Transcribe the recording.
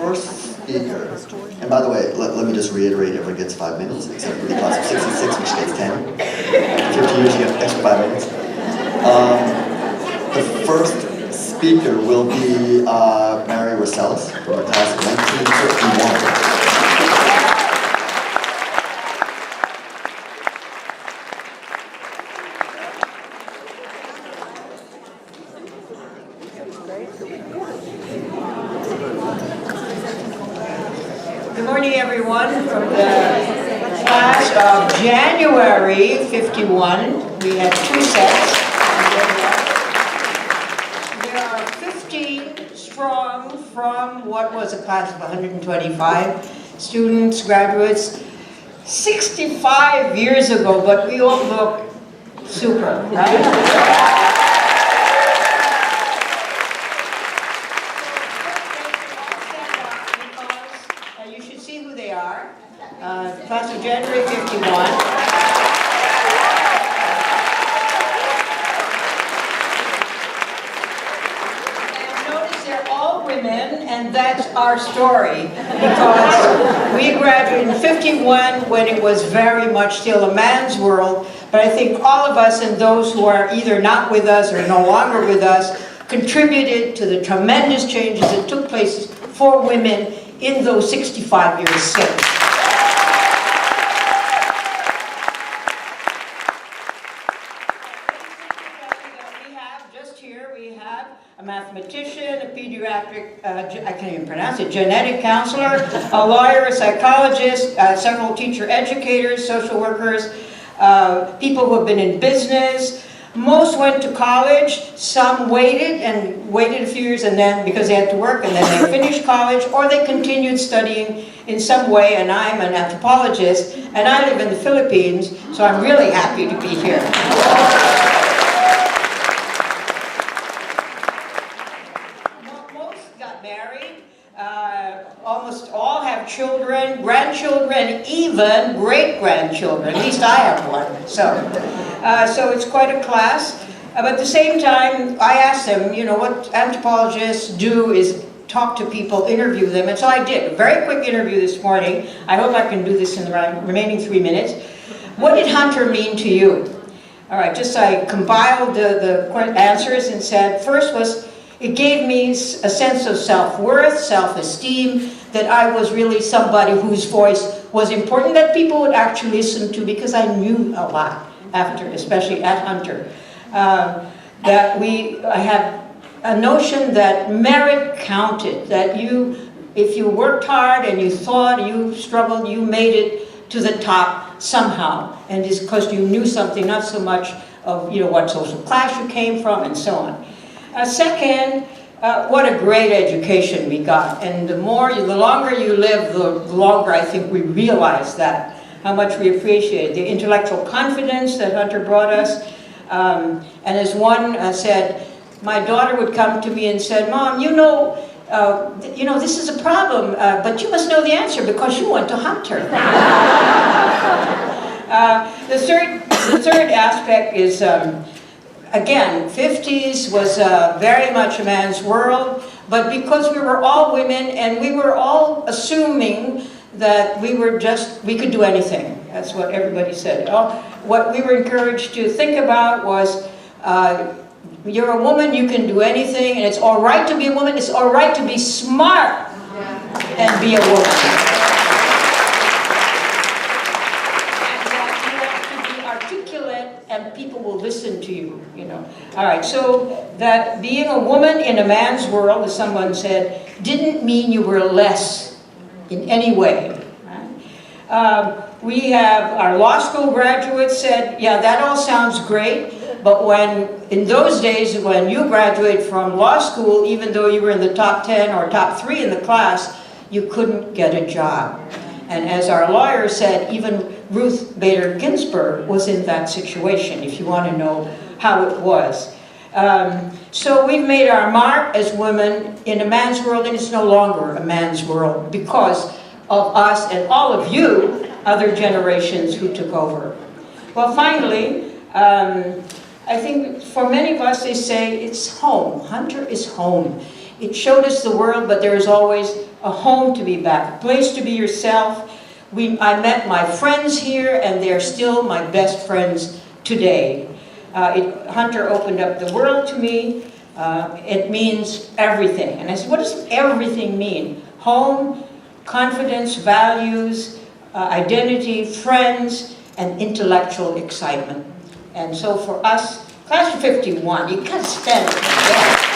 first speaker, and by the way, let me just reiterate, everyone gets 5 minutes, except for the class of 66, which gets 10. 50 years, you get an extra 5 minutes. The first speaker will be Mary Racelis from the class of 1951. Good morning, everyone. From the class of January 51, we had 2 sets. There are 15 strong from what was a class of 125 students, graduates, 65 years ago, but we all look super, right? Class of January 51. And notice they're all women, and that's our story, because we graduated in 51 when it was very much still a man's world, but I think all of us and those who are either not with us or no longer with us contributed to the tremendous changes that took place for women in those 65 years since. A mathematician, a pediatric, I can't even pronounce it, genetic counselor, a lawyer, a psychologist, several teacher educators, social workers, people who have been in business. Most went to college, some waited a few years and then because they had to work and then they finished college, or they continued studying in some way, and I'm an anthropologist and I live in the Philippines, so I'm really happy to be here. Almost all have children, grandchildren, even great-grandchildren. At least I have one. So it's quite a class. But at the same time, I asked them, you know, what anthropologists do is talk to people, interview them. And so I did. A very quick interview this morning. I hope I can do this in the remaining 3 minutes. What did hunter mean to you? All right, I compiled the answers and said, first was, it gave me a sense of self-worth, self-esteem, that I was really somebody whose voice was important, that people would actually listen to, because I knew a lot after, especially at Hunter. I had a notion that merit counted, that if you worked hard and you thought, you struggled, you made it to the top somehow, and it's because you knew something, not so much of what social class you came from and so on. Second, what a great education we got, and the longer you live, the longer I think we realize that, how much we appreciate the intellectual confidence that Hunter brought us. And as one said, my daughter would come to me and said, "Mom, this is a problem, but you must know the answer because you went to Hunter." The third aspect is. Again, 50s was very much a man's world, but because we were all women and we were all assuming that we could do anything. That's what everybody said. What we were encouraged to think about was, you're a woman, you can do anything, and it's all right to be a woman, it's all right to be smart and be a woman. And people will listen to you, All right, so that being a woman in a man's world, as someone said, didn't mean you were less in any way. Right? We have our law school graduates said, yeah, that all sounds great, but in those days when you graduate from law school, even though you were in the top 10 or top 3 in the class, you couldn't get a job. And as our lawyer said, even Ruth Bader Ginsburg was in that situation, if you want to know how it was. So we've made our mark as women in a man's world, and it's no longer a man's world because of us and all of you, other generations who took over. Well, finally, I think for many of us, they say it's home. Hunter is home. It showed us the world, but there is always a home to be back, a place to be yourself. I met my friends here, and they're still my best friends today. Hunter opened up the world to me. It means everything. And I said, what does everything mean? Home, confidence, values, identity, friends, and intellectual excitement. And so for us, class of 51, you gotta stand it.